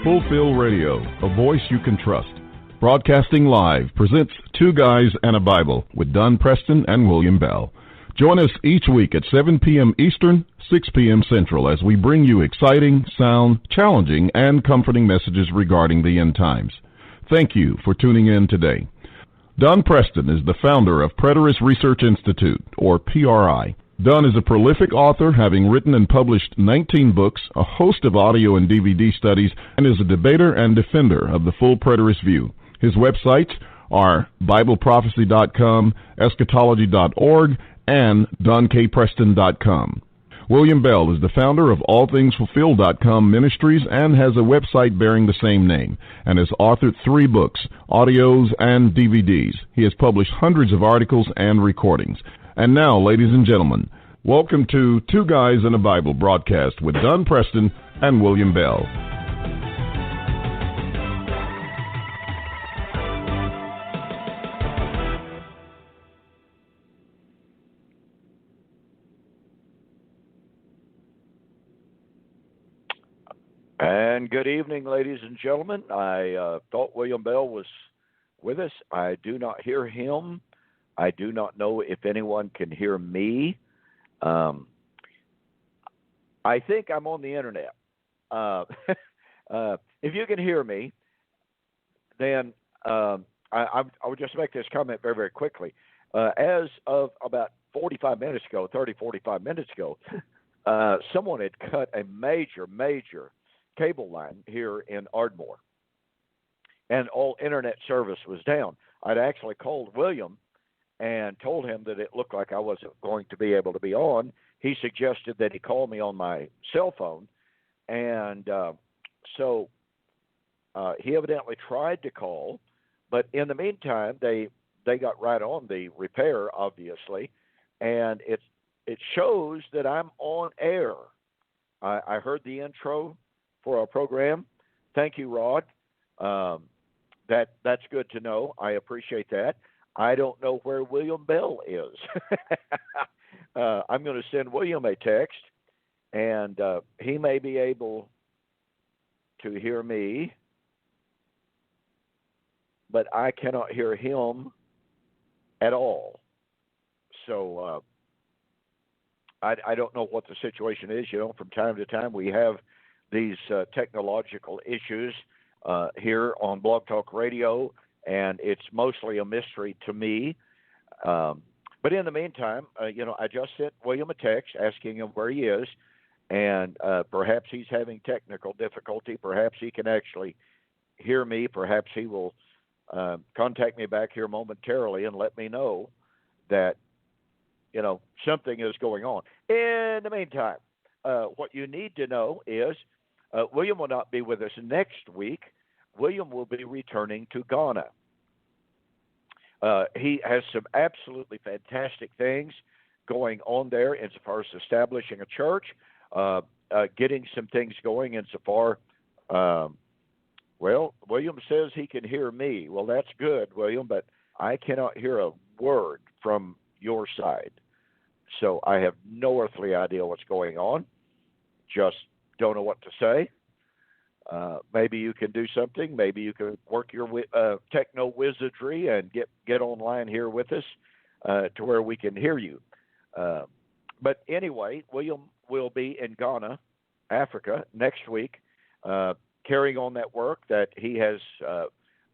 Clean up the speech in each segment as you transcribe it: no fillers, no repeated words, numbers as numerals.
Fulfill Radio, a voice you can trust. Broadcasting Live presents Two Guys and a Bible with Don Preston and William Bell. Join us each week at 7 p.m. Eastern, 6 p.m. Central as we bring you exciting, sound, challenging, and comforting messages regarding the end times. Thank you for tuning in today. Don Preston is the founder of Preterist Research Institute, or PRI. Don is a prolific author, having written and published 19 books, a host of audio and DVD studies, and is a debater and defender of the full preterist view. His websites are BibleProphecy.com, Eschatology.org, and DonKPreston.com. William Bell is the founder of AllThingsFulfilled.com Ministries and has a website bearing the same name, and has authored 3 books, audios, and DVDs. He has published hundreds of articles and recordings. And now, ladies and gentlemen, welcome to Two Guys and a Bible broadcast with Don Preston and William Bell. And good evening, ladies and gentlemen. I thought William Bell was with us. I do not hear him. I do not know if anyone can hear me. I think I'm on the internet. If you can hear me, then I would just make this comment very, very quickly. As of about 45 minutes ago, someone had cut a major cable line here in Ardmore, and all internet service was down. I'd actually called William and told him that it looked like I wasn't going to be able to be on. He suggested that he call me on my cell phone, and so he evidently tried to call, but in the meantime, they got right on the repair, obviously, and it shows that I'm on air. I heard the intro for our program. Thank you, Rod. That's good to know. I appreciate that. I don't know where William Bell is. I'm going to send William a text, and he may be able to hear me, but I cannot hear him at all. So I don't know what the situation is. You know, from time to time we have these technological issues here on Blog Talk Radio, and it's mostly a mystery to me. But in the meantime, I just sent William a text asking him where he is, and perhaps he's having technical difficulty. Perhaps he can actually hear me. Perhaps he will contact me back here momentarily and let me know that, something is going on. In the meantime, what you need to know is William will not be with us next week. William will be returning to Ghana. He has some absolutely fantastic things going on there insofar as establishing a church, getting some things going insofar. William says he can hear me. Well, that's good, William, but I cannot hear a word from your side. So I have no earthly idea what's going on. Just don't know what to say. Maybe you can do something. Maybe you can work your techno wizardry and get online here with us to where we can hear you. But anyway, William will be in Ghana, Africa, next week, carrying on that work that he has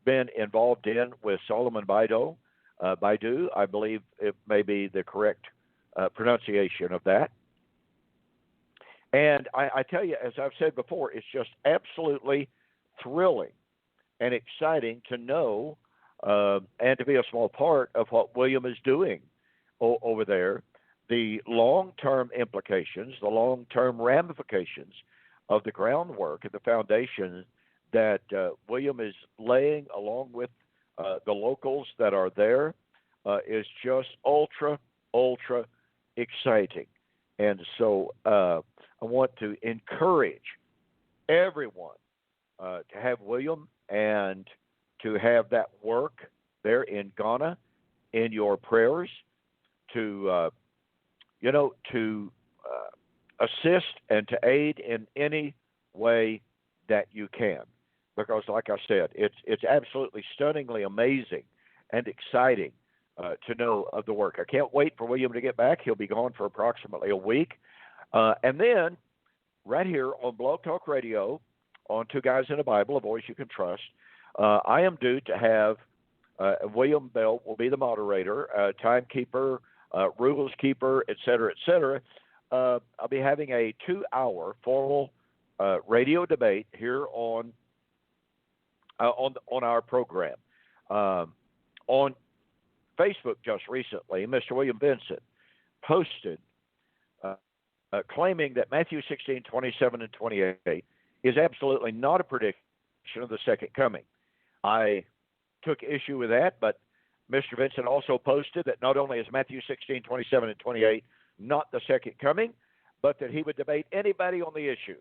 been involved in with Solomon Baidu. I believe it may be the correct pronunciation of that. And I tell you, as I've said before, it's just absolutely thrilling and exciting to know and to be a small part of what William is doing over there, the long-term implications, the long-term ramifications of the groundwork and the foundation that William is laying along with the locals that are there is just ultra exciting. And so I want to encourage everyone to have William and to have that work there in Ghana in your prayers, to assist and to aid in any way that you can. because, like I said, it's absolutely stunningly amazing and exciting to know of the work. I can't wait for William to get back. He'll be gone for approximately a week. And then right here on Blog Talk Radio, on Two Guys in a Bible, a voice you can trust, I am due to have William Bell will be the moderator, timekeeper, rules keeper, et cetera, et cetera. I'll be having a 2-hour formal radio debate here on our program. On Facebook just recently, Mr. William Vincent posted claiming that Matthew 16, 27, and 28 is absolutely not a prediction of the second coming. I took issue with that, but Mr. Vincent also posted that not only is Matthew 16, 27, and 28 not the second coming, but that he would debate anybody on the issue.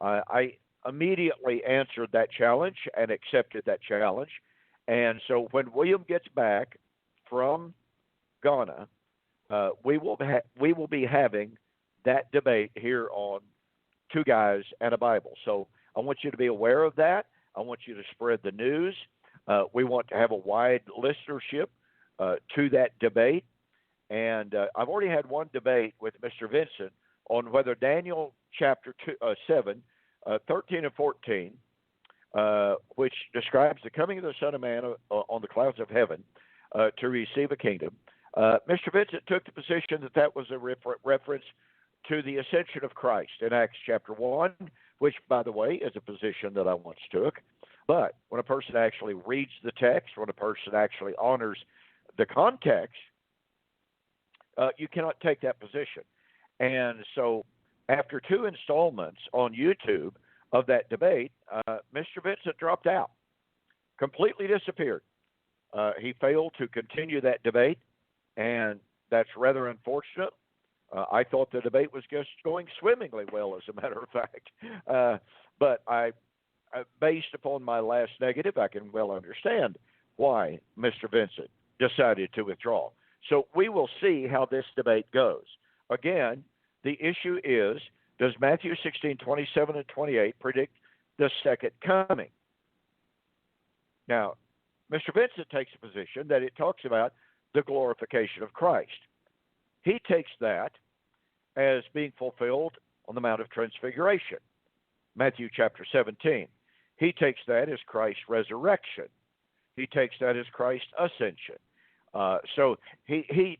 I immediately answered that challenge and accepted that challenge. And so when William gets back from Ghana, we will be having that debate here on Two Guys and a Bible. So I want you to be aware of that. I want you to spread the news. We want to have a wide listenership to that debate. And I've already had one debate with Mr. Vincent on whether Daniel chapter 7, 13 and 14, which describes the coming of the Son of Man on the clouds of heaven to receive a kingdom. Mr. Vincent took the position that was a reference to the ascension of Christ in Acts chapter 1, which, by the way, is a position that I once took. But when a person actually reads the text, when a person actually honors the context, you cannot take that position. And so after 2 installments on YouTube of that debate, Mr. Vincent dropped out, completely disappeared. He failed to continue that debate, and that's rather unfortunate. I thought the debate was just going swimmingly well, as a matter of fact. But based upon my last negative, I can well understand why Mr. Vincent decided to withdraw. So we will see how this debate goes. Again, the issue is, does Matthew 16, 27 and 28 predict the second coming? Now, Mr. Vincent takes a position that it talks about the glorification of Christ. He takes that as being fulfilled on the Mount of Transfiguration, Matthew chapter 17. He takes that as Christ's resurrection. He takes that as Christ's ascension. So he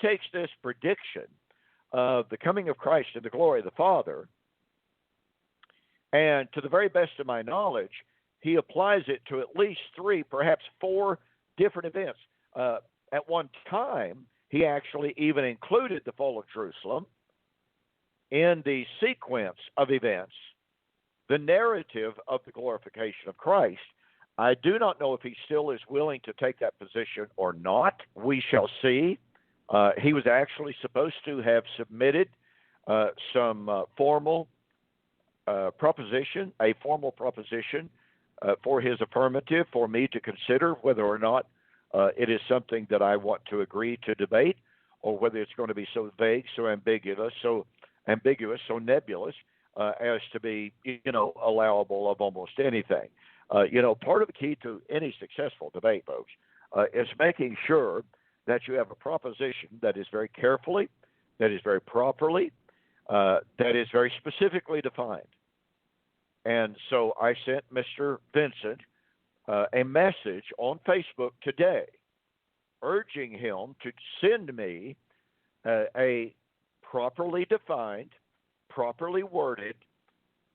takes this prediction of the coming of Christ and the glory of the Father, and to the very best of my knowledge, he applies it to at least 3, perhaps 4 different events. At one time, he actually even included the fall of Jerusalem in the sequence of events, the narrative of the glorification of Christ. I do not know if he still is willing to take that position or not. We shall see. He was actually supposed to have submitted some formal proposition for his affirmative for me to consider whether or not it is something that I want to agree to debate, or whether it's going to be so vague, so ambiguous, so nebulous as to be, allowable of almost anything. Part of the key to any successful debate, folks, is making sure that you have a proposition that is very carefully, that is very properly, that is very specifically defined. And so I sent Mr. Vincent a message on Facebook today urging him to send me a properly defined, properly worded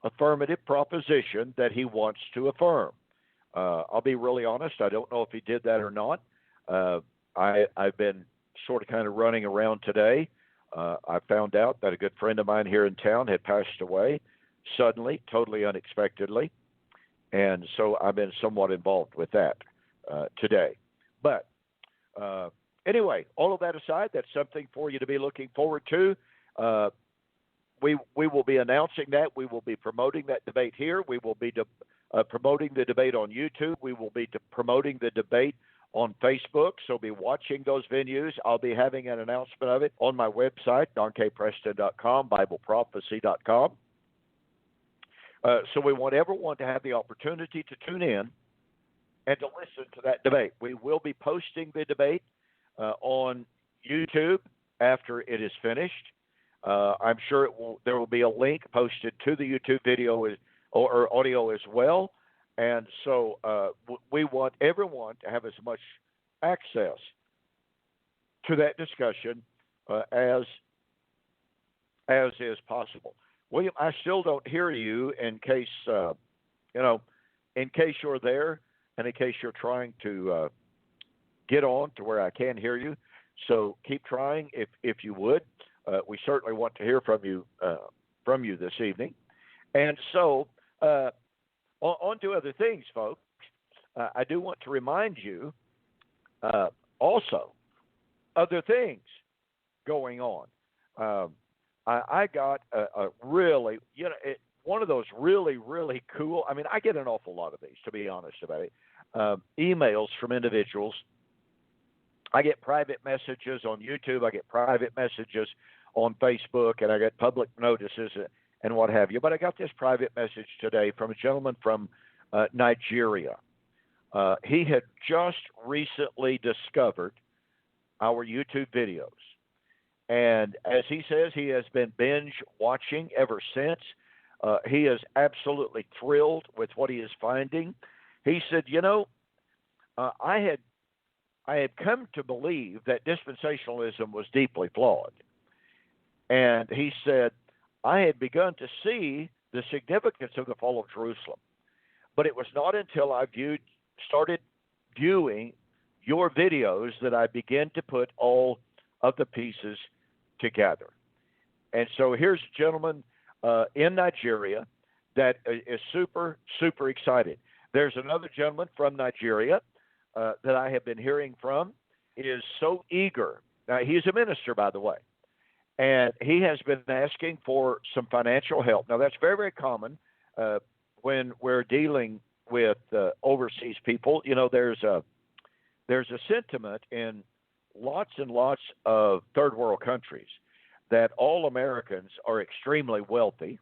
affirmative proposition that he wants to affirm. I'll be really honest, I don't know if he did that or not. I've been sort of kind of running around today. I found out that a good friend of mine here in town had passed away suddenly, totally unexpectedly. And so I've been somewhat involved with that today. But anyway, all of that aside, that's something for you to be looking forward to. We will be announcing that. We will be promoting that debate here. We will be promoting the debate on YouTube. We will be promoting the debate on Facebook, so be watching those venues. I'll be having an announcement of it on my website, donkpreston.com, BibleProphecy.com. So we want everyone to have the opportunity to tune in and to listen to that debate. We will be posting the debate on YouTube after it is finished. I'm sure there will be a link posted to the YouTube video or audio as well. And so we want everyone to have as much access to that discussion as is possible. William, I still don't hear you. In case in case you're there, and in case you're trying to get on to where I can hear you. So keep trying if you would. We certainly want to hear from you this evening. And so on to other things, folks. I do want to remind you also other things going on. I got a really, one of those really, really cool. I mean, I get an awful lot of these, to be honest about it. Emails from individuals. I get private messages on YouTube. I get private messages on Facebook, and I get public notices and what have you. But I got this private message today from a gentleman from Nigeria. He had just recently discovered our YouTube videos. And as he says, he has been binge watching ever since. He is absolutely thrilled with what he is finding. He said, I had come to believe that dispensationalism was deeply flawed. And he said, I had begun to see the significance of the fall of Jerusalem. But it was not until I started viewing your videos that I began to put all of the pieces together. And so here's a gentleman in Nigeria that is super, super excited. There's another gentleman from Nigeria that I have been hearing from, is so eager. Now, he's a minister, by the way, and he has been asking for some financial help. Now, that's very, very common when we're dealing with overseas people. There's a sentiment in lots and lots of third world countries that all Americans are extremely wealthy,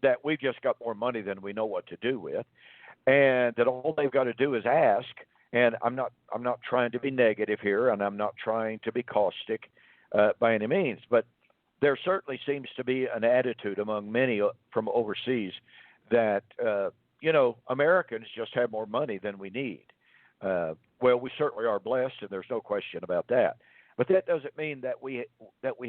that we've just got more money than we know what to do with, and that all they've got to do is ask. And I'm not trying to be negative here, and I'm not trying to be caustic by any means, but there certainly seems to be an attitude among many from overseas that Americans just have more money than we need. Well, we certainly are blessed, and there's no question about that. But that doesn't mean that we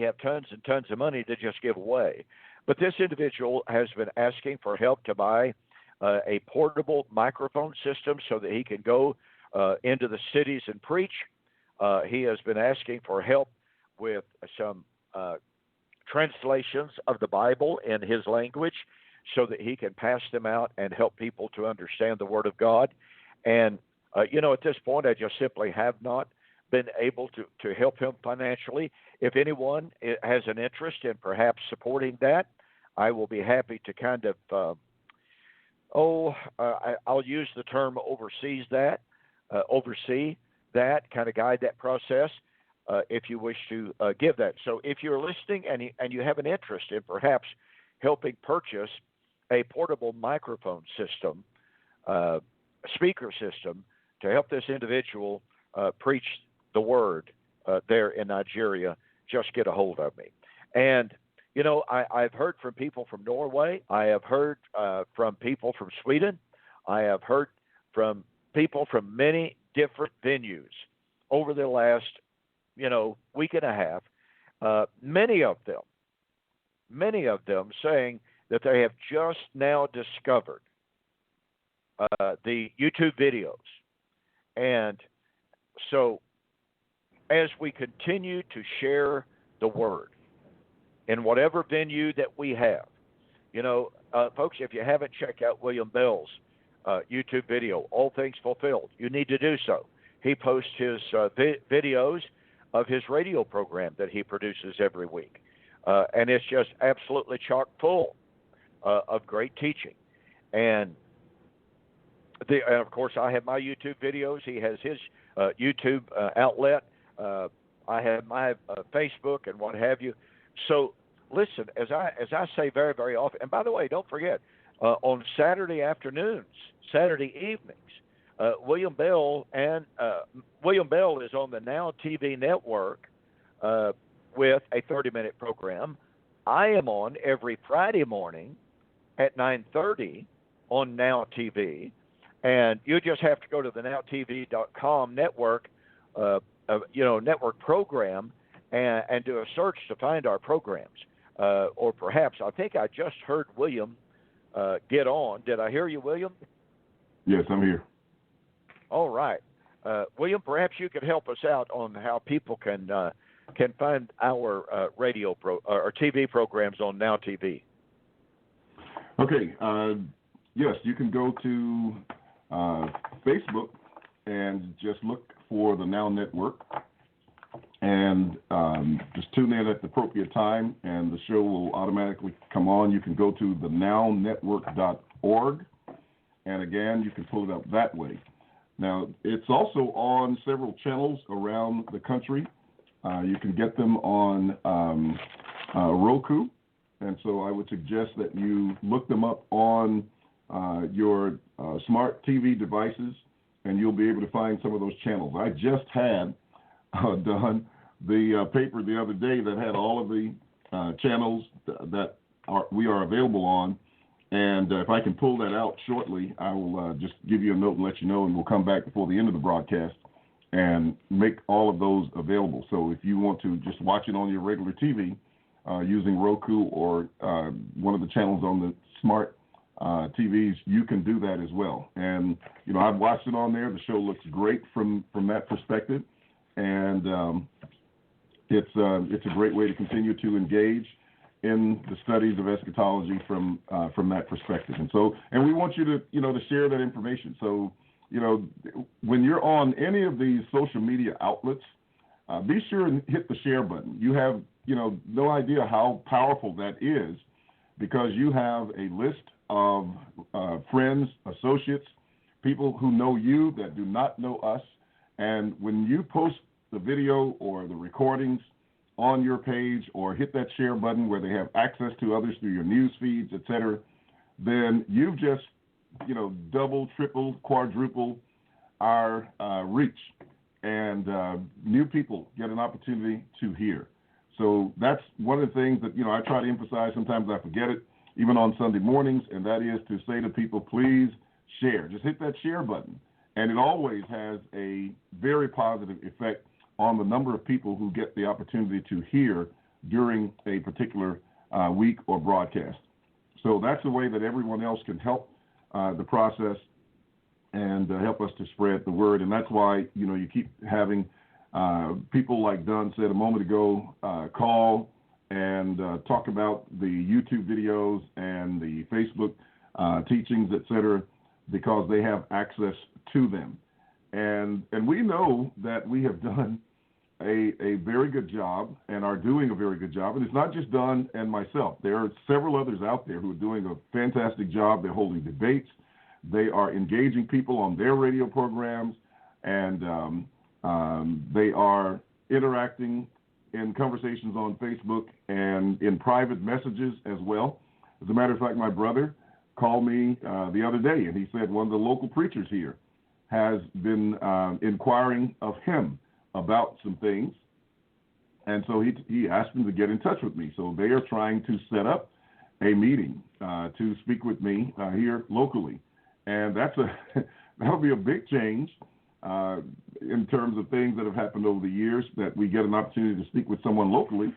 have tons and tons of money to just give away. But this individual has been asking for help to buy a portable microphone system so that he can go into the cities and preach. He has been asking for help with some translations of the Bible in his language so that he can pass them out and help people to understand the Word of God. And, at this point, I just simply have not been able to help him financially. If anyone has an interest in perhaps supporting that, I will be happy to kind of, I'll use the term oversee that, kind of guide that process if you wish to give that. So if you're listening and you have an interest in perhaps helping purchase a portable microphone system, speaker system, to help this individual preach the word there in Nigeria, just get a hold of me. And, I've heard from people from Norway. I have heard from people from Sweden. I have heard from people from many different venues over the last, week and a half. Many of them saying that they have just now discovered the YouTube videos. And so as we continue to share the word in whatever venue that we have, folks, if you haven't checked out William Bell's YouTube video, All Things Fulfilled, you need to do so. He posts his videos of his radio program that he produces every week. And it's just absolutely chock full of great teaching. And of course, I have my YouTube videos. He has his YouTube outlet. I have my Facebook and what have you. So listen, as I say very, very often, and by the way, don't forget, on Saturday afternoons, Saturday evenings. William Bell is on the Now TV network with a 30-minute program. I am on every Friday morning at 9:30 on Now TV, and you just have to go to the NowTV.com network, network program, and do a search to find our programs. Or perhaps, I think I just heard William get on. Did I hear you, William? Yes, I'm here. All right. William, perhaps you could help us out on how people can find our radio or TV programs on Now TV. Okay. Yes, you can go to Facebook and just look for the Now Network, and just tune in at the appropriate time, and the show will automatically come on. You can go to thenownetwork.org, and again, you can pull it up that way. Now, it's also on several channels around the country. You can get them on Roku, and so I would suggest that you look them up on your smart TV devices, and you'll be able to find some of those channels. I just had done the paper the other day that had all of the channels that we are available on, and if I can pull that out shortly, I will just give you a note and let you know, and we'll come back before the end of the broadcast and make all of those available. So if you want to just watch it on your regular TV using Roku or one of the channels on the smart TVs, you can do that as well. And, I've watched it on there. The show looks great from that perspective. And it's a great way to continue to engage in the studies of eschatology from that perspective. And we want you to to share that information. So when you're on any of these social media outlets, be sure and hit the share button. You have no idea how powerful that is, because you have a list of friends, associates, people who know you that do not know us. And when you post the video or the recordings on your page, or hit that share button where they have access to others through your news feeds, etc., then you've just double, triple, quadruple our reach, and new people get an opportunity to hear. So that's one of the things that I try to emphasize. Sometimes I forget it, even on Sunday mornings, and that is to say to people, please share. Just hit that share button, and it always has a very positive effect on the number of people who get the opportunity to hear during a particular week or broadcast. So that's the way that everyone else can help the process and help us to spread the word. And that's why, you keep having people, like Dunn said a moment ago, call and talk about the YouTube videos and the Facebook teachings, et cetera, because they have access to them. And we know that we have done a very good job and are doing a very good job. And it's not just Dunn and myself. There are several others out there who are doing a fantastic job. They're holding debates. They are engaging people on their radio programs, and they are interacting in conversations on Facebook and in private messages as well. As a matter of fact, my brother called me the other day, and he said one of the local preachers here has been inquiring of him about some things, and so he asked him to get in touch with me. So they are trying to set up a meeting to speak with me here locally, and that'll be a big change in terms of things that have happened over the years, that we get an opportunity to speak with someone locally,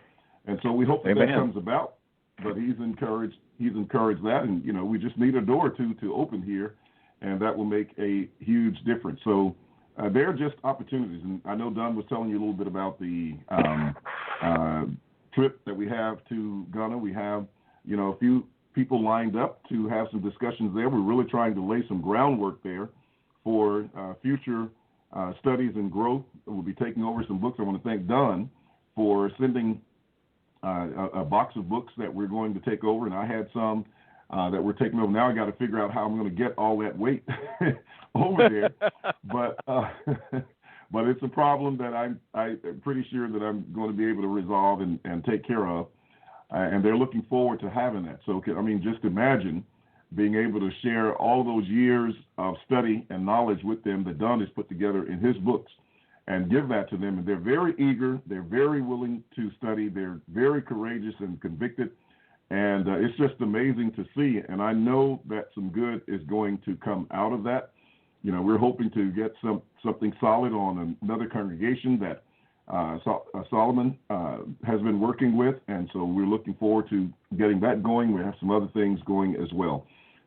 and so we hope that comes about. But he's encouraged that, and we just need a door or two to open here, and that will make a huge difference. So they're just opportunities. And I know Dunn was telling you a little bit about the trip that we have to Ghana. We have, a few people lined up to have some discussions there. We're really trying to lay some groundwork there for future studies and growth. We'll be taking over some books. I want to thank Dunn for sending a box of books that we're going to take over, and I had some that we're taking over. Now I got to figure out how I'm going to get all that weight over there, but it's a problem that I'm pretty sure that I'm going to be able to resolve and take care of, and they're looking forward to having that. So just imagine being able to share all those years of study and knowledge with them that Don has put together in his books and give that to them. And they're very eager. They're very willing to study. They're very courageous and convicted. And it's just amazing to see. And I know that some good is going to come out of that. You know, we're hoping to get something solid on another congregation that Solomon has been working with. And so we're looking forward to getting that going. We have some other things going as well.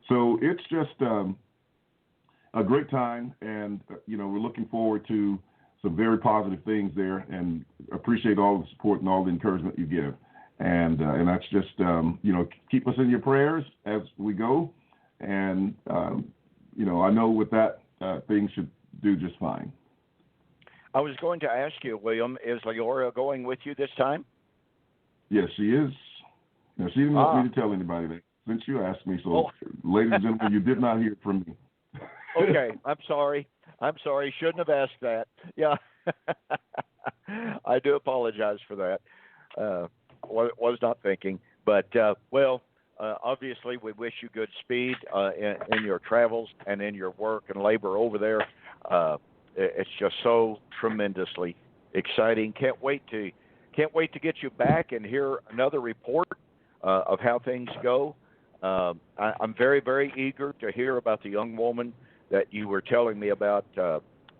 So it's just a great time. And, you know, we're looking forward to some very positive things there, and appreciate all the support and all the encouragement you give. And that's just, you know, keep us in your prayers as we go. And, you know, I know with that, things should do just fine. I was going to ask you, William, is Leora going with you this time? Yes, she is. Now, she didn't want me to tell anybody that since you asked me. So, ladies and gentlemen, you did not hear from me. Okay, I'm sorry. Shouldn't have asked that. Yeah, I do apologize for that. Was not thinking, but obviously we wish you good speed in your travels and in your work and labor over there. It's just so tremendously exciting. Can't wait to get you back and hear another report of how things go. I'm very, very eager to hear about the young woman that you were telling me about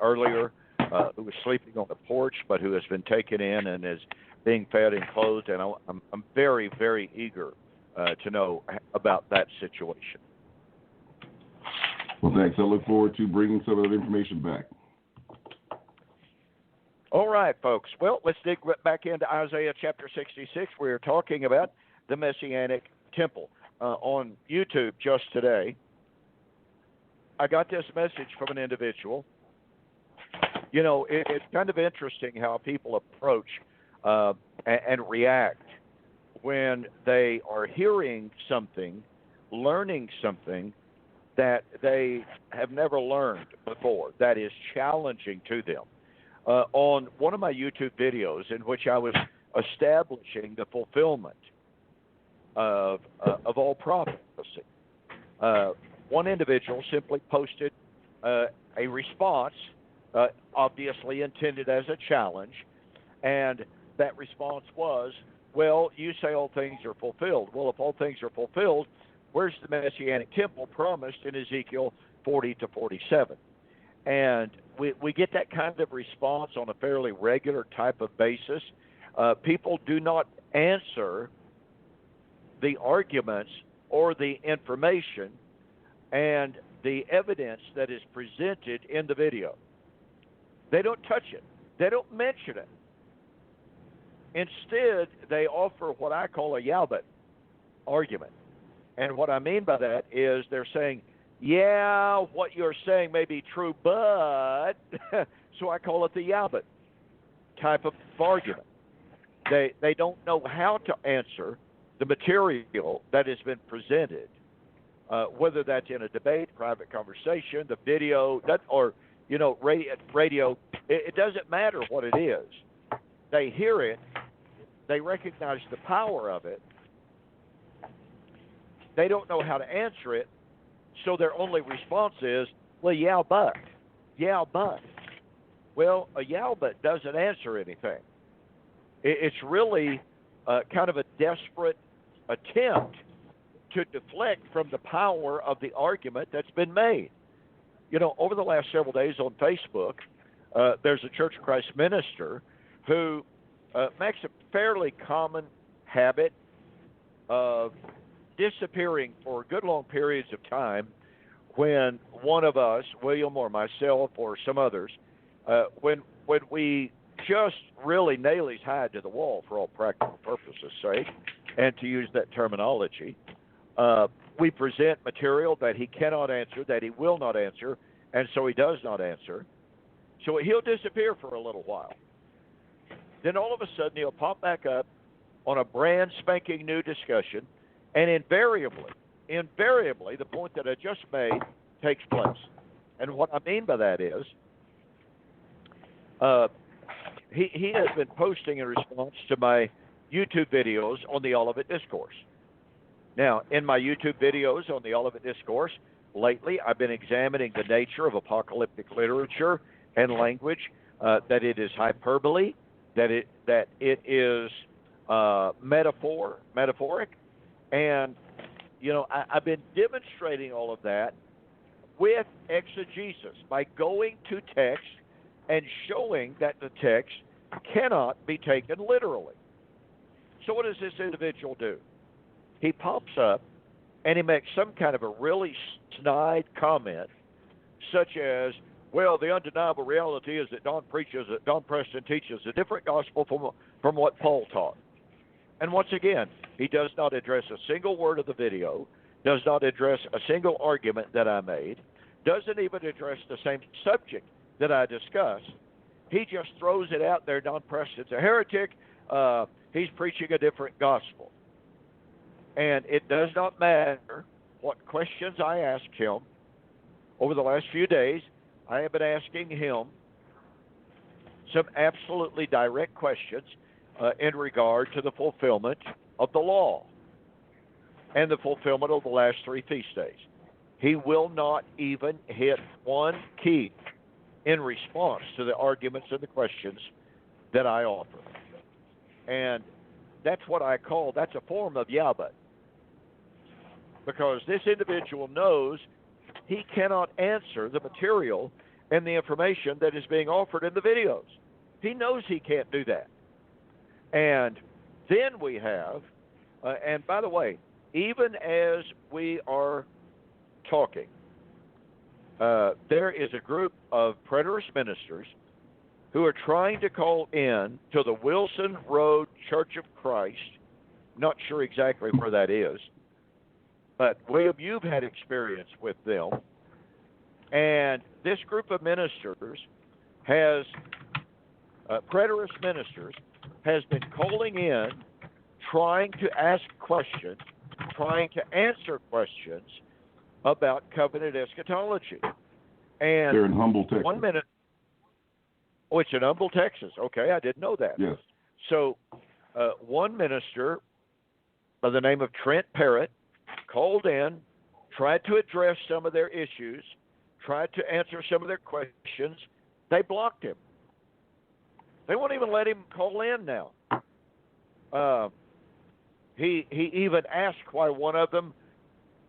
earlier, who was sleeping on the porch, but who has been taken in and is being fed and clothed. And I'm very, very eager to know about that situation. Well, thanks. I look forward to bringing some of that information back. All right, folks. Well, let's dig back into Isaiah chapter 66. We're talking about the Messianic Temple. On YouTube just today, I got this message from an individual. You know, it's kind of interesting how people approach and react when they are hearing something, learning something that they have never learned before, that is challenging to them. On one of my YouTube videos in which I was establishing the fulfillment of all prophecy, one individual simply posted a response, obviously intended as a challenge, and that response was, well, you say all things are fulfilled. Well, if all things are fulfilled, where's the Messianic Temple promised in Ezekiel 40 to 47? And we get that kind of response on a fairly regular type of basis. People do not answer the arguments or the information and the evidence that is presented in the video. They don't touch it. They don't mention it. Instead, they offer what I call a Yalbut argument. And what I mean by that is they're saying, yeah, what you're saying may be true, but so I call it the Yalbut type of argument. They don't know how to answer the material that has been presented, whether that's in a debate, private conversation, the video, or radio. It doesn't matter what it is. They hear it, they recognize the power of it. They don't know how to answer it, so their only response is, well, yeah, but. Well, a yeah, but doesn't answer anything. It's really kind of a desperate attempt to deflect from the power of the argument that's been made. You know, over the last several days on Facebook, there's a Church of Christ minister who makes a fairly common habit of disappearing for good long periods of time when one of us, William or myself or some others, when we just really nail his hide to the wall for all practical purposes' sake, and to use that terminology, we present material that he cannot answer, that he will not answer, and so he does not answer. So he'll disappear for a little while. Then all of a sudden he'll pop back up on a brand spanking new discussion, and invariably, the point that I just made takes place. And what I mean by that is, he has been posting in response to my YouTube videos on the Olivet Discourse. Now, in my YouTube videos on the Olivet Discourse, lately I've been examining the nature of apocalyptic literature and language, that it is hyperbole, that it is metaphoric, and I've been demonstrating all of that with exegesis by going to text and showing that the text cannot be taken literally. So what does this individual do? He pops up and he makes some kind of a really snide comment, such as, well, the undeniable reality is that Don Preston teaches a different gospel from what Paul taught. And once again, he does not address a single word of the video, does not address a single argument that I made, doesn't even address the same subject that I discussed. He just throws it out there. Don Preston's a heretic. He's preaching a different gospel. And it does not matter what questions I ask him. Over the last few days, I have been asking him some absolutely direct questions in regard to the fulfillment of the law and the fulfillment of the last 3 feast days. He will not even hit one key in response to the arguments and the questions that I offer. And that's what I call, that's a form of but. Because this individual knows he cannot answer the material and the information that is being offered in the videos. He knows he can't do that. And then we have, and by the way, even as we are talking, there is a group of preterist ministers who are trying to call in to the Wilson Road Church of Christ. Not sure exactly where that is, but William, you've had experience with them. And this group of ministers has, preterist ministers, has been calling in, trying to ask questions, trying to answer questions about covenant eschatology. And they're in Humble, Texas. 1 minute. Oh, it's in Humble, Texas. Okay, I didn't know that. Yes. So one minister by the name of Trent Parrott called in, tried to address some of their issues, tried to answer some of their questions. They blocked him. They won't even let him call in now. He even asked why one of them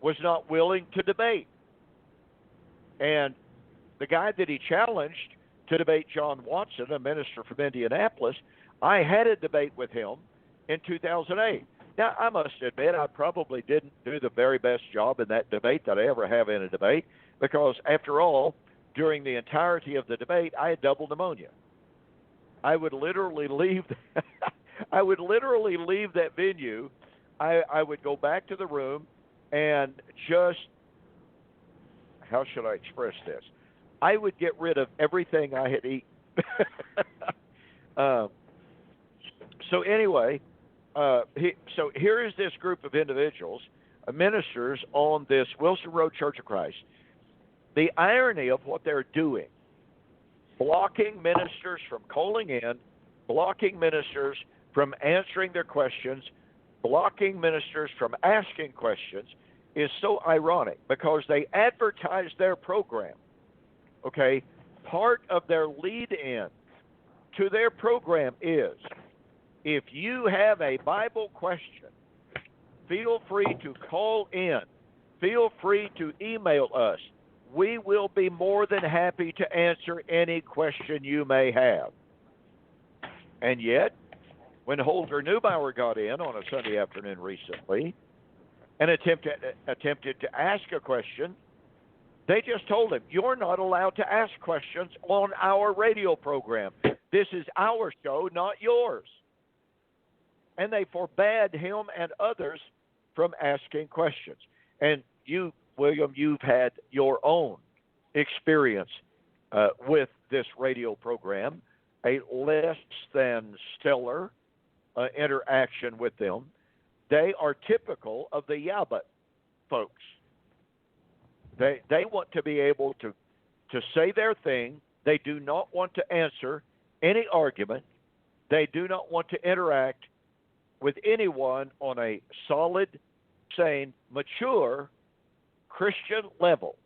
was not willing to debate. And the guy that he challenged to debate, John Watson, a minister from Indianapolis, I had a debate with him in 2008. Now, I must admit, I probably didn't do the very best job in that debate that I ever have in a debate, because after all, during the entirety of the debate, I had double pneumonia. I would literally leave that venue. I would go back to the room and just, how should I express this? I would get rid of everything I had eaten. So anyway, so here is this group of individuals, ministers on this Wilson Road Church of Christ. The irony of what they're doing, blocking ministers from calling in, blocking ministers from answering their questions, blocking ministers from asking questions, is so ironic because they advertise their program. Okay, part of their lead-in to their program is, if you have a Bible question, feel free to call in. Feel free to email us. We will be more than happy to answer any question you may have. And yet, when Holger Neubauer got in on a Sunday afternoon recently and attempted to ask a question, they just told him, you're not allowed to ask questions on our radio program. This is our show, not yours. And they forbade him and others from asking questions. And you, William, you've had your own experience with this radio program, a less than stellar interaction with them. They are typical of the Yabut folks. They want to be able to say their thing. They do not want to answer any argument. They do not want to interact with anyone on a solid, saying mature Christian level.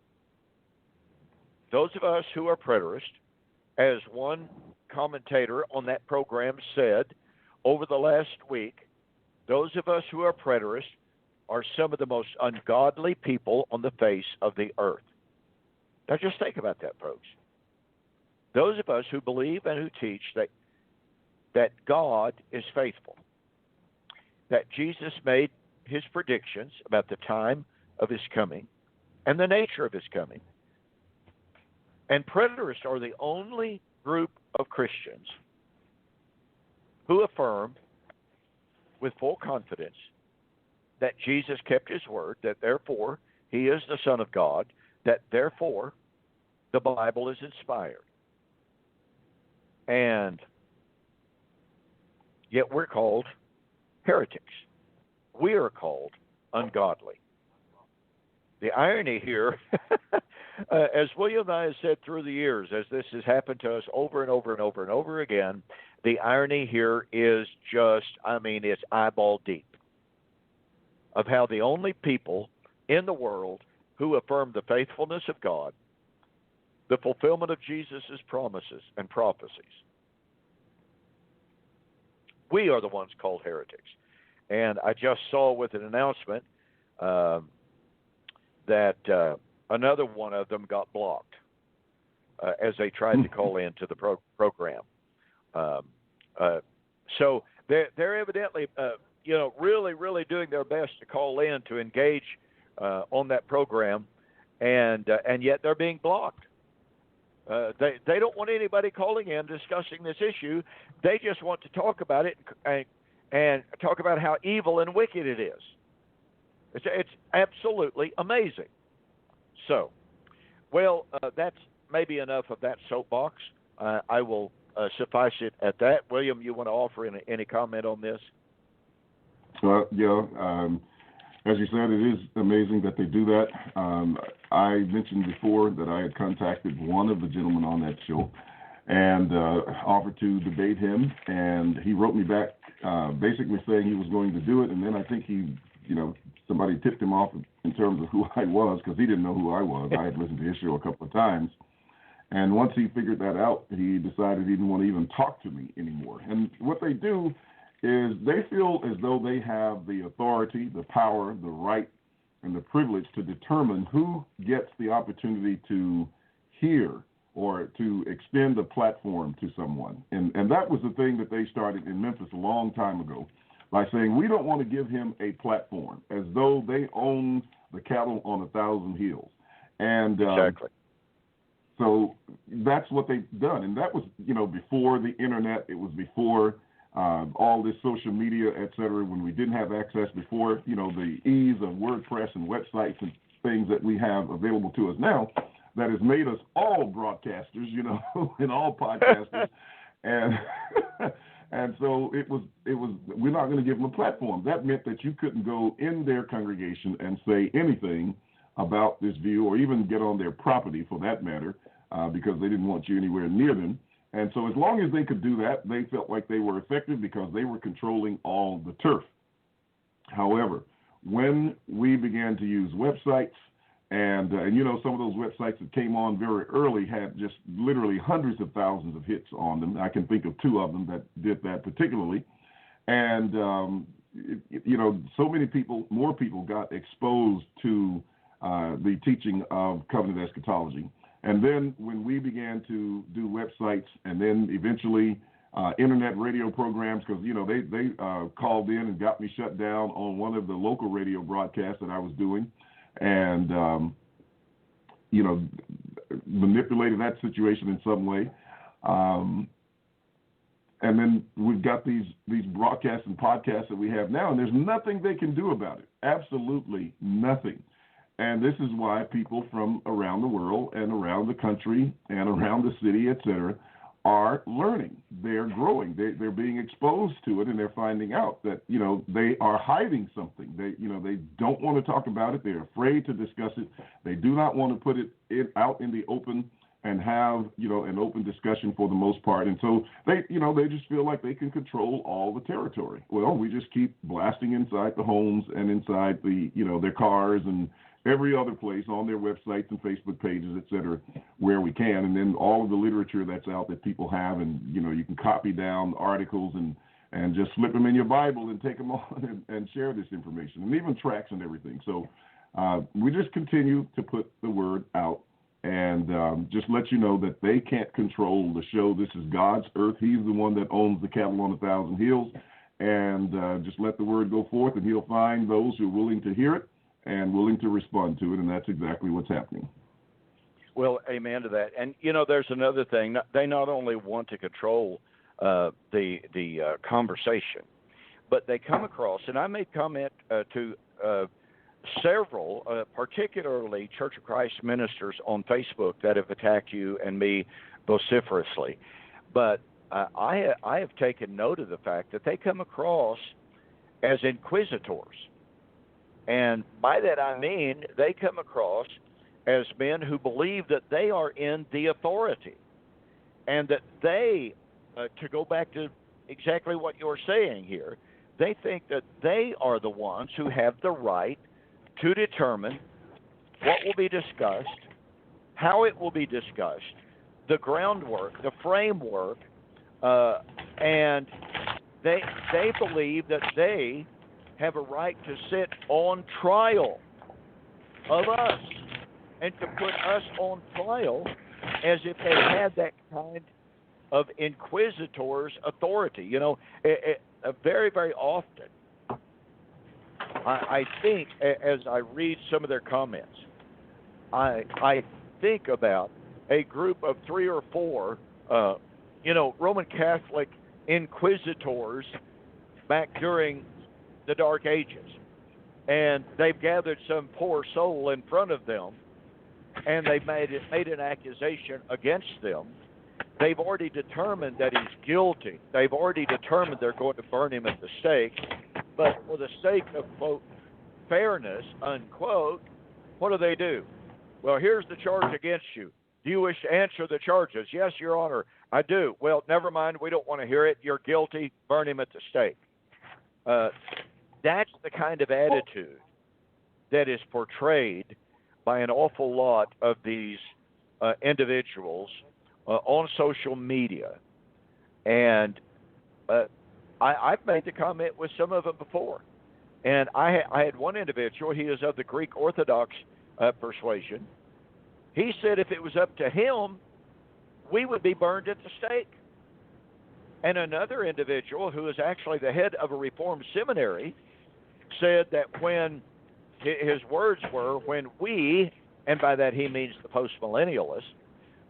Those of us who are preterists, as one commentator on that program said over the last week, those of us who are preterists are some of the most ungodly people on the face of the earth. Now just think about that, folks. Those of us who believe and who teach that God is faithful, that Jesus made his predictions about the time of his coming and the nature of his coming. And preterists are the only group of Christians who affirm with full confidence that Jesus kept his word, that therefore he is the Son of God, that therefore the Bible is inspired. And yet we're called heretics. We are called ungodly. The irony here, as William and I have said through the years, as this has happened to us over and over and over and over again, the irony here is just, it's eyeball deep of how the only people in the world who affirm the faithfulness of God, the fulfillment of Jesus' promises and prophecies, we are the ones called heretics. And I just saw with an announcement that another one of them got blocked as they tried to call into the program. So they're evidently, really, really doing their best to call in to engage on that program, and yet they're being blocked. They don't want anybody calling in discussing this issue. They just want to talk about it and talk about how evil and wicked it is. It's absolutely amazing. So, well, that's maybe enough of that soapbox. I will suffice it at that. William, you want to offer any comment on this? As you said, it is amazing that they do that. I mentioned before that I had contacted one of the gentlemen on that show and offered to debate him, and he wrote me back basically saying he was going to do it, and then I think somebody tipped him off in terms of who I was, because he didn't know who I was. I had listened to his show a couple of times, and once he figured that out, he decided he didn't want to even talk to me anymore. And what they do is they feel as though they have the authority, the power, the right, and the privilege to determine who gets the opportunity to hear or to extend a platform to someone. And that was the thing that they started in Memphis a long time ago by saying, we don't want to give him a platform, as though they own the cattle on 1,000 hills. And exactly. So that's what they've done. And that was, before the internet. It was before all this social media, et cetera, when we didn't have access before, the ease of WordPress and websites and things that we have available to us now, that has made us all broadcasters, and all podcasters. And so it was, we're not going to give them a platform. That meant that you couldn't go in their congregation and say anything about this view, or even get on their property for that matter, because they didn't want you anywhere near them. And so as long as they could do that, they felt like they were effective because they were controlling all the turf. However, when we began to use websites, and some of those websites that came on very early had just literally hundreds of thousands of hits on them. I can think of two of them that did that particularly. And, so many more people got exposed to the teaching of covenant eschatology. And then when we began to do websites and then eventually internet radio programs, because, they called in and got me shut down on one of the local radio broadcasts that I was doing, and, manipulated that situation in some way. And then we've got these broadcasts and podcasts that we have now, and there's nothing they can do about it. Absolutely nothing. And this is why people from around the world and around the country and around the city, et cetera, are learning. They're growing. They're being exposed to it, and they're finding out that, they are hiding something. They don't want to talk about it. They're afraid to discuss it. They do not want to put it out in the open and have, an open discussion for the most part. And so they just feel like they can control all the territory. Well, we just keep blasting inside the homes and inside the, their cars and every other place on their websites and Facebook pages, et cetera, where we can. And then all of the literature that's out that people have, and, you can copy down articles and just slip them in your Bible and take them on and share this information, and even tracks and everything. So we just continue to put the word out and just let you know that they can't control the show. This is God's earth. He's the one that owns the cattle on 1,000 hills. And just let the word go forth, and he'll find those who are willing to hear it and willing to respond to it, and that's exactly what's happening. Well, amen to that. And, there's another thing. They not only want to control the conversation, but they come across, and I made comment to several, particularly Church of Christ ministers on Facebook that have attacked you and me vociferously. But I have taken note of the fact that they come across as inquisitors. And by that I mean they come across as men who believe that they are in the authority, and that they, to go back to exactly what you're saying here, they think that they are the ones who have the right to determine what will be discussed, how it will be discussed, the groundwork, the framework, and they believe that they have a right to sit on trial of us and to put us on trial as if they had that kind of inquisitor's authority. Very, very often, I think, as I read some of their comments, I think about a group of 3 or 4, Roman Catholic inquisitors back during the Dark Ages, and they've gathered some poor soul in front of them, and they've made an accusation against them. They've already determined that he's guilty. They've already determined they're going to burn him at the stake. But for the sake of, quote, fairness, unquote, what do? Well, here's the charge against you. Do you wish to answer the charges? Yes, Your Honor, I do. Well, never mind. We don't want to hear it. You're guilty. Burn him at the stake. That's the kind of attitude that is portrayed by an awful lot of these individuals on social media. And I've made the comment with some of them before. And I had one individual, he is of the Greek Orthodox persuasion. He said if it was up to him, we would be burned at the stake. And another individual, who is actually the head of a Reformed seminary, said that when his words were, when we, and by that he means the postmillennialists,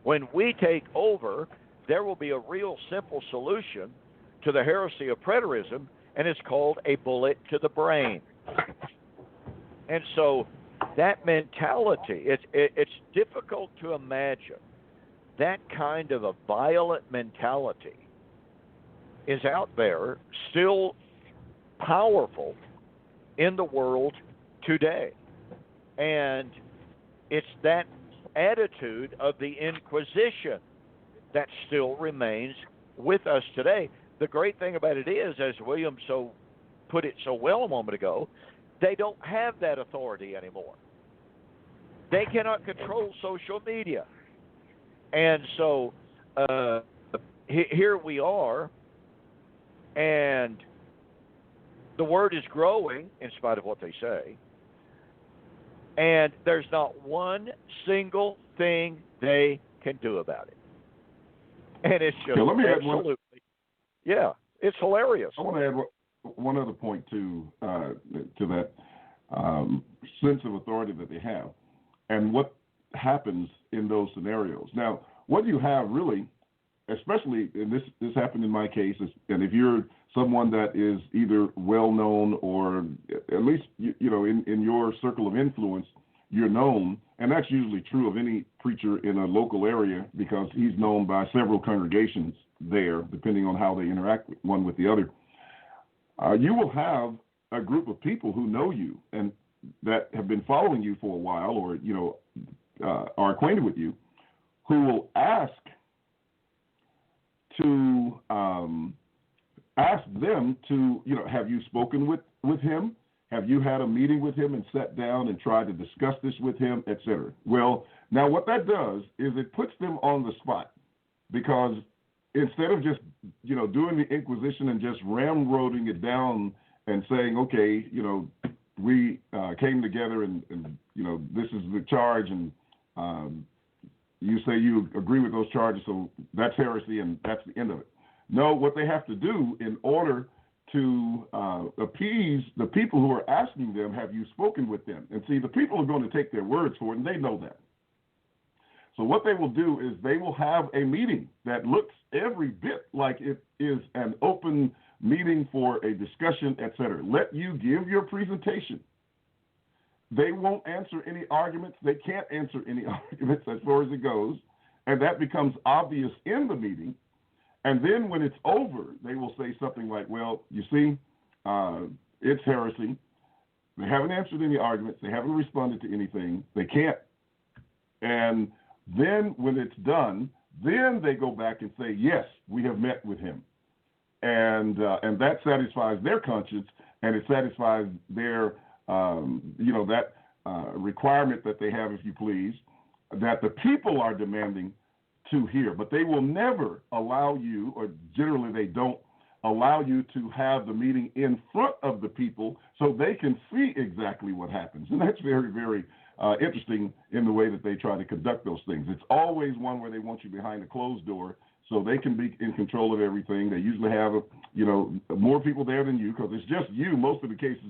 when we take over, there will be a real simple solution to the heresy of preterism, and it's called a bullet to the brain. And so that mentality, it's difficult to imagine that kind of a violent mentality is out there, still powerful in the world today. And it's that attitude of the Inquisition that still remains with us today. The great thing about it is, as William put it so well a moment ago, they don't have that authority anymore. They cannot control social media. And so here we are, and the word is growing in spite of what they say, and there's not one single thing they can do about it. And it's just absolutely, it's hilarious. I want to add one other point to that sense of authority that they have, and what happens in those scenarios. Now, what you have really, especially, and this happened in my case, and if you're someone that is either well-known or at least, in your circle of influence, you're known, and that's usually true of any preacher in a local area because he's known by several congregations there, depending on how they interact one with the other. You will have a group of people who know you and that have been following you for a while, or, are acquainted with you, who will ask them to, have you spoken with him? Have you had a meeting with him and sat down and tried to discuss this with him, et cetera? Well, now what that does is it puts them on the spot, because instead of just, doing the inquisition and just ramroding it down and saying, okay, we came together and this is the charge, and you say you agree with those charges, so that's heresy and that's the end of it. No, what they have to do in order to appease the people who are asking them, have you spoken with them? And see, the people are going to take their words for it, and they know that. So what they will do is they will have a meeting that looks every bit like it is an open meeting for a discussion, et cetera. Let you give your presentation. They won't answer any arguments. They can't answer any arguments as far as it goes, and that becomes obvious in the meeting. And then when it's over, they will say something like, well, you see, it's heresy. They haven't answered any arguments. They haven't responded to anything. They can't. And then when it's done, then they go back and say, yes, we have met with him. And that satisfies their conscience, and it satisfies their, that requirement that they have, if you please, that the people are demanding to hear. But they will never allow you, or generally they don't allow you to have the meeting in front of the people so they can see exactly what happens. And that's very, very interesting in the way that they try to conduct those things. It's always one where they want you behind a closed door so they can be in control of everything. They usually have, more people there than you, because it's just you. Most of the cases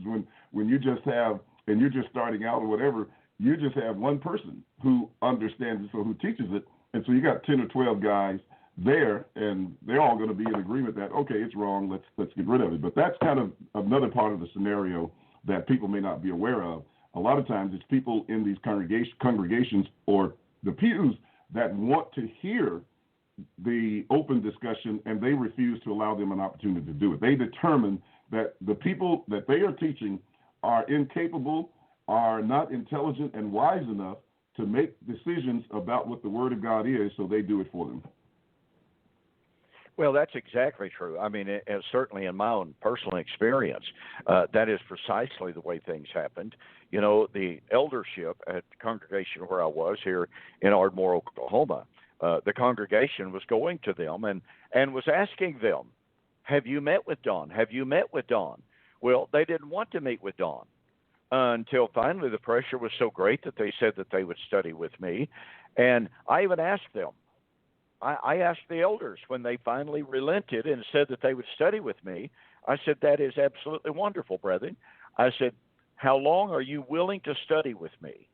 when you just have, and you're just starting out or whatever, you just have one person who understands it, so who teaches it. And so you got 10 or 12 guys there, and they're all going to be in agreement that, okay, it's wrong, let's get rid of it. But that's kind of another part of the scenario that people may not be aware of. A lot of times it's people in these congregations or the pews that want to hear the open discussion, and they refuse to allow them an opportunity to do it. They determine that the people that they are teaching are incapable, are not intelligent and wise enough to make decisions about what the Word of God is, so they do it for them. Well, that's exactly true. I mean, certainly in my own personal experience, that is precisely the way things happened. The eldership at the congregation where I was here in Ardmore, Oklahoma, the congregation was going to them and was asking them, have you met with Don? Have you met with Don? Well, they didn't want to meet with Don until finally the pressure was so great that they said that they would study with me. And I even asked them. I asked the elders when they finally relented and said that they would study with me. I said, that is absolutely wonderful, brethren. I said, how long are you willing to study with me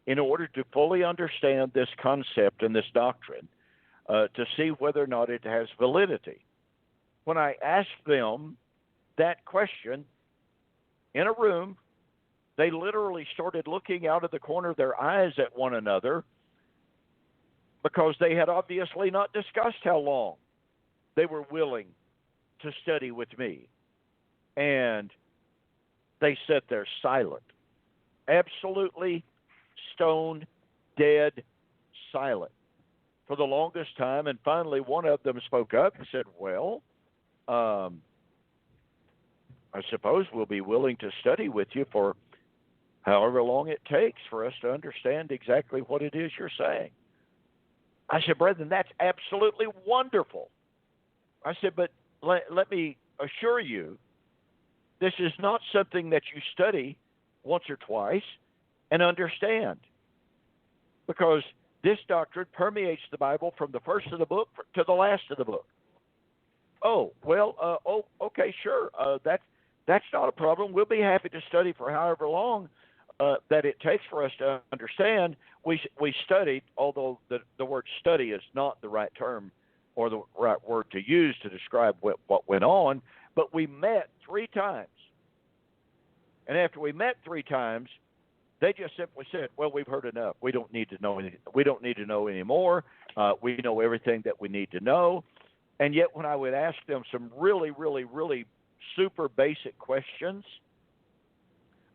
in order to fully understand this concept and this doctrine, to see whether or not it has validity? When I asked them that question in a room, they literally started looking out of the corner of their eyes at one another, because they had obviously not discussed how long they were willing to study with me. And they sat there silent, absolutely stone dead silent for the longest time. And finally, one of them spoke up and said, well, I suppose we'll be willing to study with you for however long it takes for us to understand exactly what it is you're saying. I said, brethren, that's absolutely wonderful. I said, but let me assure you, this is not something that you study once or twice and understand, because this doctrine permeates the Bible from the first of the book to the last of the book. Oh, well, okay, sure. That's not a problem. We'll be happy to study for however long that it takes for us to understand. We studied, although the word study is not the right term or the right word to use to describe what went on, but we met 3 times. And after we met 3 times, they just simply said, well, we've heard enough. We don't need to know anything. We don't need to know anymore. We know everything that we need to know. And yet when I would ask them some really, really, really super basic questions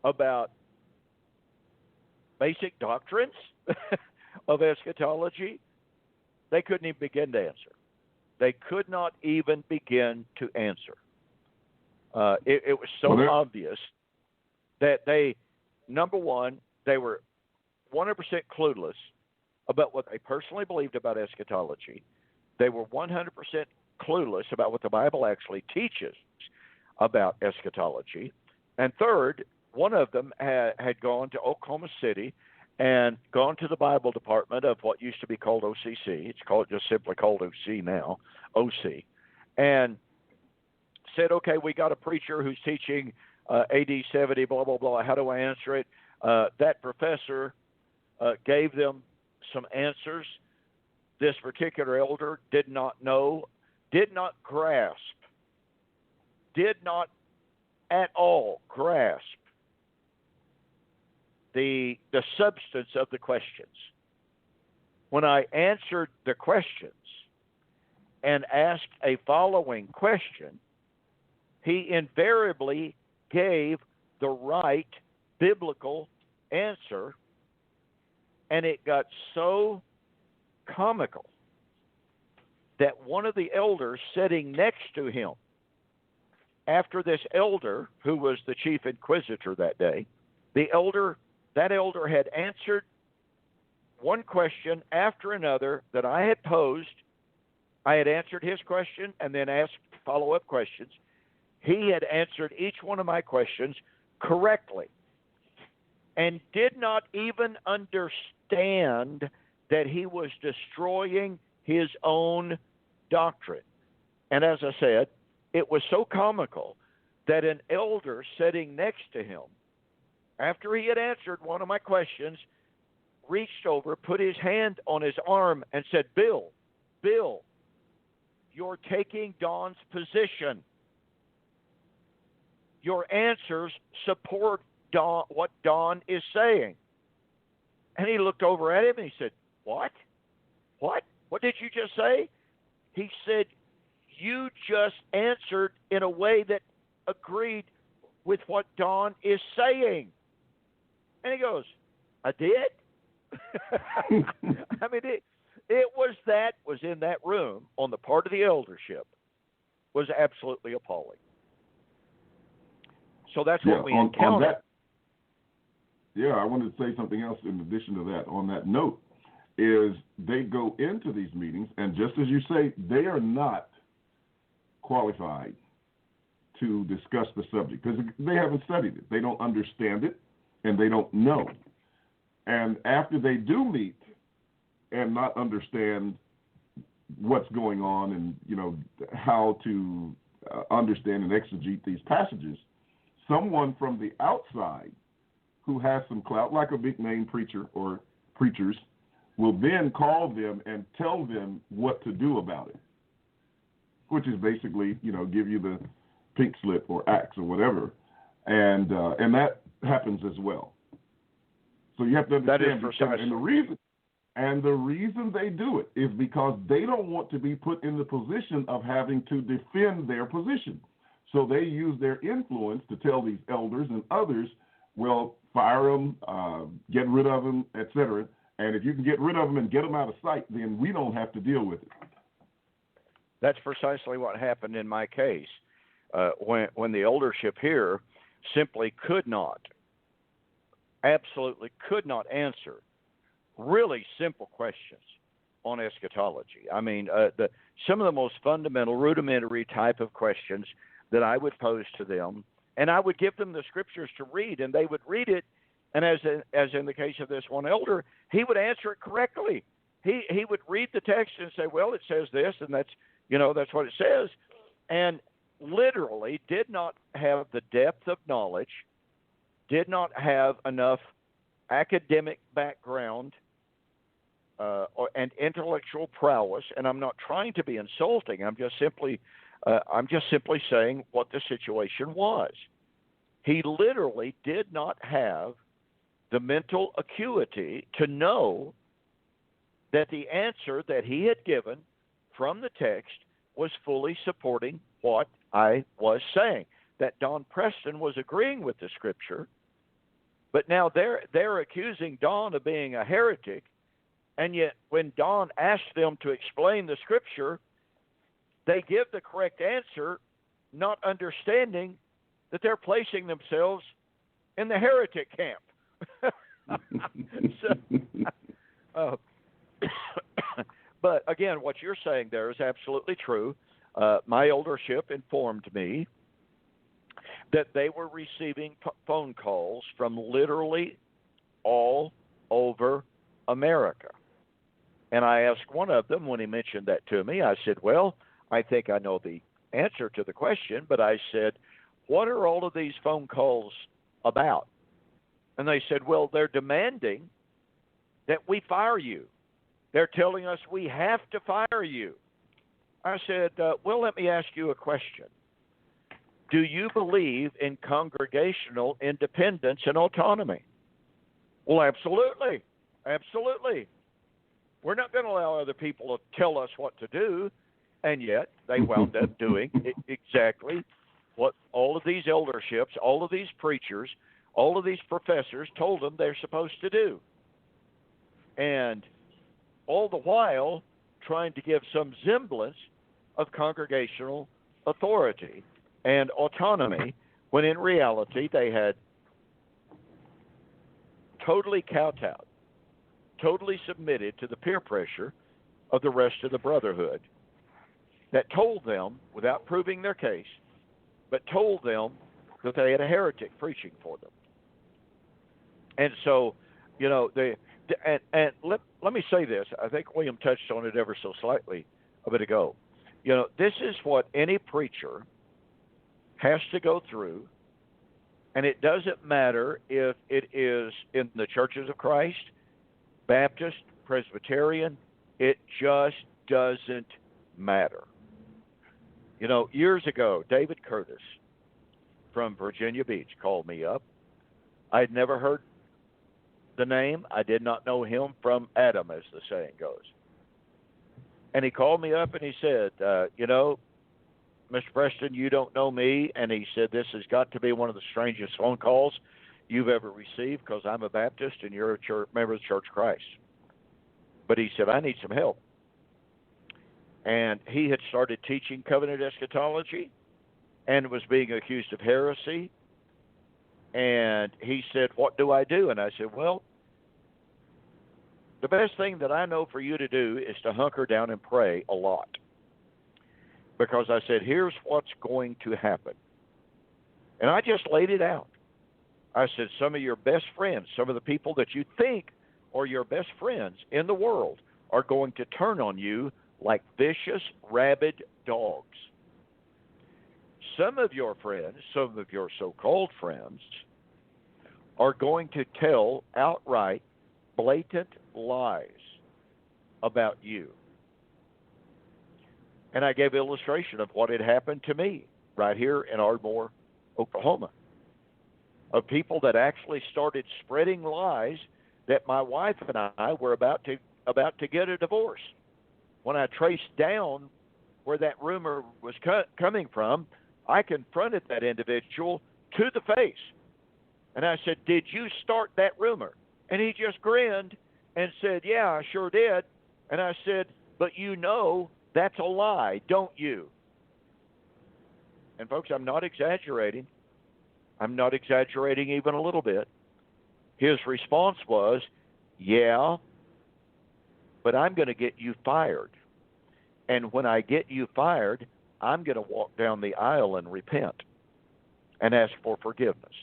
about basic doctrines of eschatology, they couldn't even begin to answer. They could not even begin to answer. It was so obvious that they, number one, they were 100% clueless about what they personally believed about eschatology. They were 100% clueless about what the Bible actually teaches about eschatology. And third, one of them had gone to Oklahoma City and gone to the Bible department of what used to be called OCC. It's just simply called OC now, OC. And said, okay, we got a preacher who's teaching AD 70, blah, blah, blah. How do I answer it? That professor gave them some answers. This particular elder did not know, did not grasp, did not at all grasp the substance of the questions. When I answered the questions and asked a following question, he invariably gave the right biblical answer, and it got so comical that one of the elders sitting next to him, after this elder, who was the chief inquisitor that day, that elder had answered one question after another that I had posed. I had answered his question and then asked follow-up questions. He had answered each one of my questions correctly and did not even understand that he was destroying his own doctrine. And as I said, it was so comical that an elder sitting next to him, after he had answered one of my questions, reached over, put his hand on his arm, and said, Bill, you're taking Don's position. Your answers support what Don is saying. And he looked over at him and he said, What? What did you just say? He said, you just answered in a way that agreed with what Don is saying. And he goes, I did? I mean, it was in that room on the part of the eldership was absolutely appalling. So that's what we encountered. I wanted to say something else in addition to that. On that note, is they go into these meetings, and just as you say, they are not qualified to discuss the subject because they haven't studied it. They don't understand it, and they don't know. And after they do meet and not understand what's going on and, how to understand and exegete these passages, someone from the outside who has some clout, like a big name preacher or preachers, will then call them and tell them what to do about it, which is basically, give you the pink slip or axe or whatever, and that happens as well. So you have to understand the reason they do it is because they don't want to be put in the position of having to defend their position. So they use their influence to tell these elders and others, well, fire them, get rid of them, etc. And if you can get rid of them and get them out of sight, then we don't have to deal with it. That's precisely what happened in my case when the eldership here simply absolutely could not answer really simple questions on eschatology. I mean, some of the most fundamental, rudimentary type of questions that I would pose to them, and I would give them the scriptures to read, and they would read it, and as in the case of this one elder, he would answer it correctly. He would read the text and say, well, it says this, and that's what it says, and literally did not have the depth of knowledge, did not have enough academic background and intellectual prowess, and I'm not trying to be insulting. I'm just simply saying what the situation was. He literally did not have the mental acuity to know that the answer that he had given from the text was fully supporting what I was saying, that Don Preston was agreeing with the scripture, but now they're accusing Don of being a heretic And yet, when Don asks them to explain the Scripture, they give the correct answer, not understanding that they're placing themselves in the heretic camp. But again, what you're saying there is absolutely true. My eldership informed me that they were receiving phone calls from literally all over America. And I asked one of them when he mentioned that to me, I said, well, I think I know the answer to the question, but I said, what are all of these phone calls about? And they said, well, they're demanding that we fire you. They're telling us we have to fire you. I said, well, let me ask you a question. Do you believe in congregational independence and autonomy? Well, absolutely. Absolutely. We're not going to allow other people to tell us what to do. And yet they wound up doing exactly what all of these elderships, all of these preachers, all of these professors told them they're supposed to do. And all the while trying to give some semblance of congregational authority and autonomy, when in reality they had totally kowtowed, totally submitted to the peer pressure of the rest of the brotherhood that told them, without proving their case, but told them that they had a heretic preaching for them. And so, you know, let me say this. I think William touched on it ever so slightly a bit ago. You know, this is what any preacher has to go through, and it doesn't matter if it is in the churches of Christ, Baptist, Presbyterian, it just doesn't matter. You know, years ago, David Curtis from Virginia Beach called me up. I'd never heard the name. I did not know him from Adam, as the saying goes. And he called me up and he said, you know, Mr. Preston, you don't know me. And he said, this has got to be one of the strangest phone calls you've ever received, because I'm a Baptist and you're a member of the Church of Christ. But he said, I need some help. And he had started teaching covenant eschatology and was being accused of heresy. And he said, what do I do? And I said, well, the best thing that I know for you to do is to hunker down and pray a lot. Because I said, here's what's going to happen. And I just laid it out. I said, some of your best friends, some of the people that you think are your best friends in the world are going to turn on you like vicious, rabid dogs. Some of your friends, some of your so-called friends, are going to tell outright, blatant lies about you. And I gave illustration of what had happened to me right here in Ardmore, Oklahoma, of people that actually started spreading lies that my wife and I were about to get a divorce. When I traced down where that rumor was coming from, I confronted that individual to the face. And I said, did you start that rumor? And he just grinned and said, yeah, I sure did. And I said, but you know that's a lie, don't you? And folks, I'm not exaggerating. I'm not exaggerating even a little bit. His response was, yeah, but I'm going to get you fired. And when I get you fired, I'm going to walk down the aisle and repent and ask for forgiveness.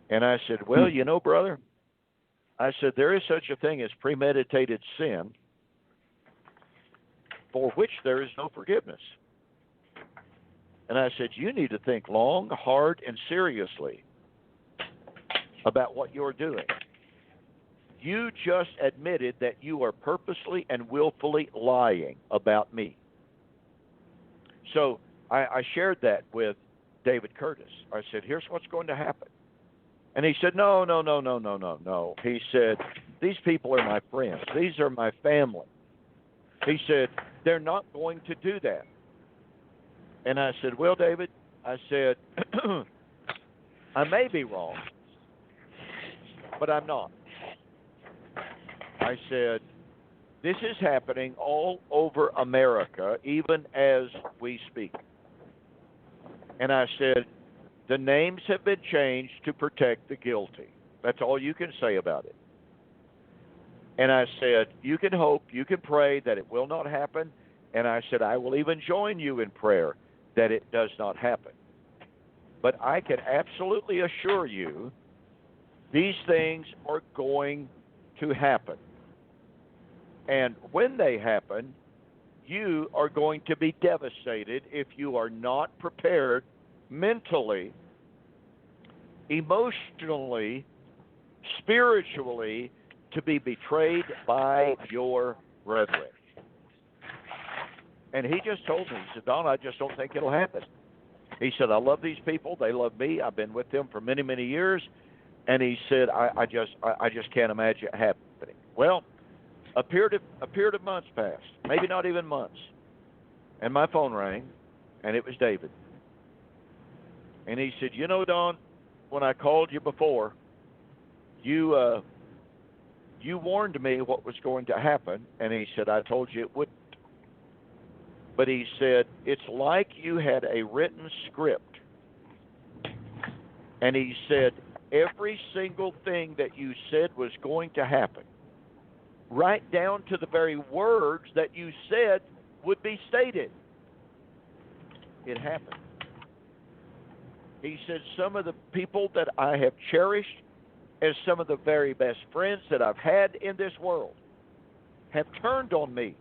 And I said, well, you know, brother, I said, there is such a thing as premeditated sin for which there is no forgiveness. And I said, you need to think long, hard, and seriously about what you're doing. You just admitted that you are purposely and willfully lying about me. So I shared that with David Curtis. I said, here's what's going to happen. And he said, no. He said, these people are my friends. These are my family. He said, they're not going to do that. And I said, well, David, I said, I may be wrong, but I'm not. I said, this is happening all over America, even as we speak. And I said, the names have been changed to protect the guilty. That's all you can say about it. And I said, you can hope, you can pray that it will not happen. And I said, I will even join you in prayer that it does not happen. But I can absolutely assure you these things are going to happen. And when they happen, you are going to be devastated if you are not prepared mentally, emotionally, spiritually to be betrayed by your brethren. And he just told me, he said, Don, I just don't think it'll happen. He said, I love these people. They love me. I've been with them for many, many years. And he said, I just can't imagine it happening. Well, a period of months passed, maybe not even months. And my phone rang, and it was David. And he said, you know, Don, when I called you before, you warned me what was going to happen. And he said, I told you it wouldn't. But he said, it's like you had a written script. And he said, every single thing that you said was going to happen, right down to the very words that you said would be stated. It happened. He said, some of the people that I have cherished as some of the very best friends that I've had in this world have turned on me.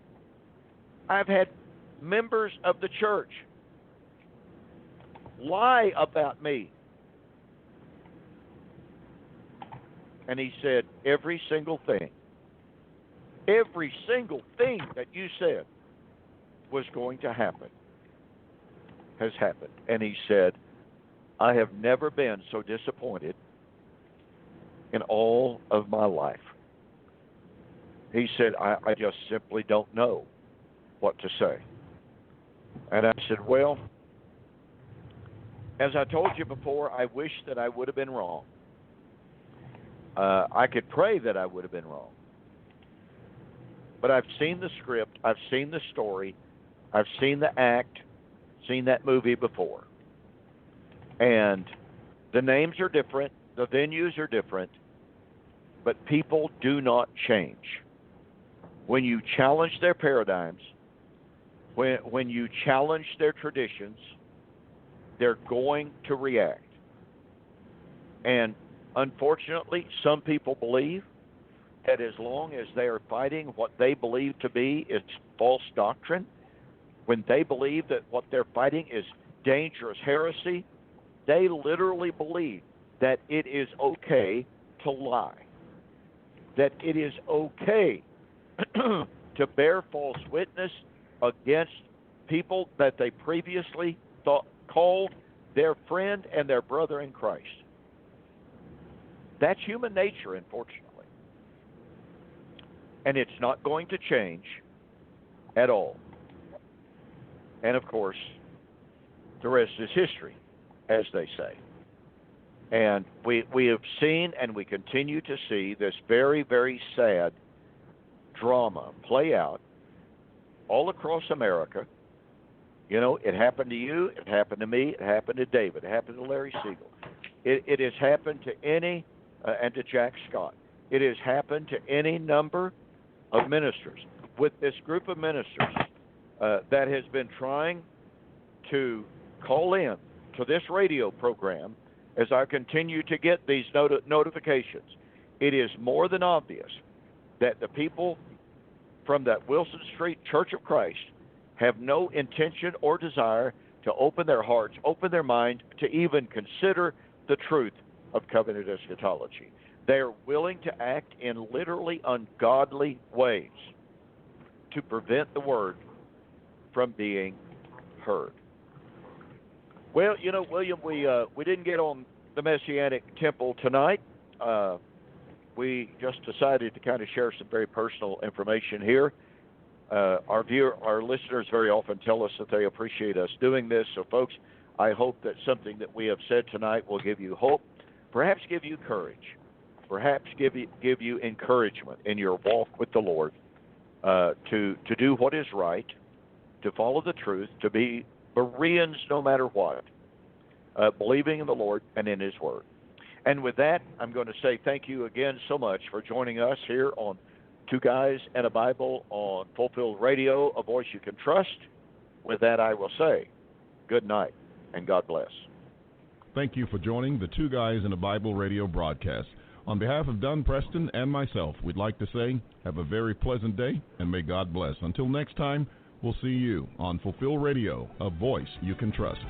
I've had members of the church lie about me. And he said, every single thing that you said was going to happen has happened. And he said, I have never been so disappointed in all of my life. He said, I just simply don't know what to say. And I said, well, as I told you before, I wish that I would have been wrong. I could pray that I would have been wrong. But I've seen the script, I've seen the story, I've seen the act, seen that movie before. And the names are different, the venues are different, but people do not change. When you challenge their paradigms, when you challenge their traditions, they're going to react. And unfortunately, some people believe that as long as they are fighting what they believe to be is false doctrine, when they believe that what they're fighting is dangerous heresy, they literally believe that it is okay to lie, that it is okay to bear false witness against people that they previously called their friend and their brother in Christ. That's human nature, unfortunately. And it's not going to change at all. And of course, the rest is history, as they say. And we have seen and we continue to see this very, very sad drama play out all across America. You know, it happened to you, it happened to me, it happened to David, it happened to Larry Siegel. It has happened to any, and to Jack Scott. It has happened to any number of ministers. With this group of ministers that has been trying to call in to this radio program, as I continue to get these notifications, it is more than obvious that the people from that Wilson Street Church of Christ have no intention or desire to open their hearts, open their mind, to even consider the truth of covenant eschatology. They are willing to act in literally ungodly ways to prevent the word from being heard. Well, you know, William, we didn't get on the Messianic Temple tonight. We just decided to kind of share some very personal information here. Our listeners very often tell us that they appreciate us doing this. So, folks, I hope that something that we have said tonight will give you hope, perhaps give you courage. perhaps give you encouragement in your walk with the Lord, to do what is right, to follow the truth, to be Bereans no matter what, believing in the Lord and in His Word. And with that, I'm going to say thank you again so much for joining us here on Two Guys and a Bible on Fulfilled Radio, a voice you can trust. With that, I will say good night and God bless. Thank you for joining the Two Guys and a Bible radio broadcast. On behalf of Dunn Preston and myself, we'd like to say have a very pleasant day and may God bless. Until next time, we'll see you on Fulfill Radio, a voice you can trust.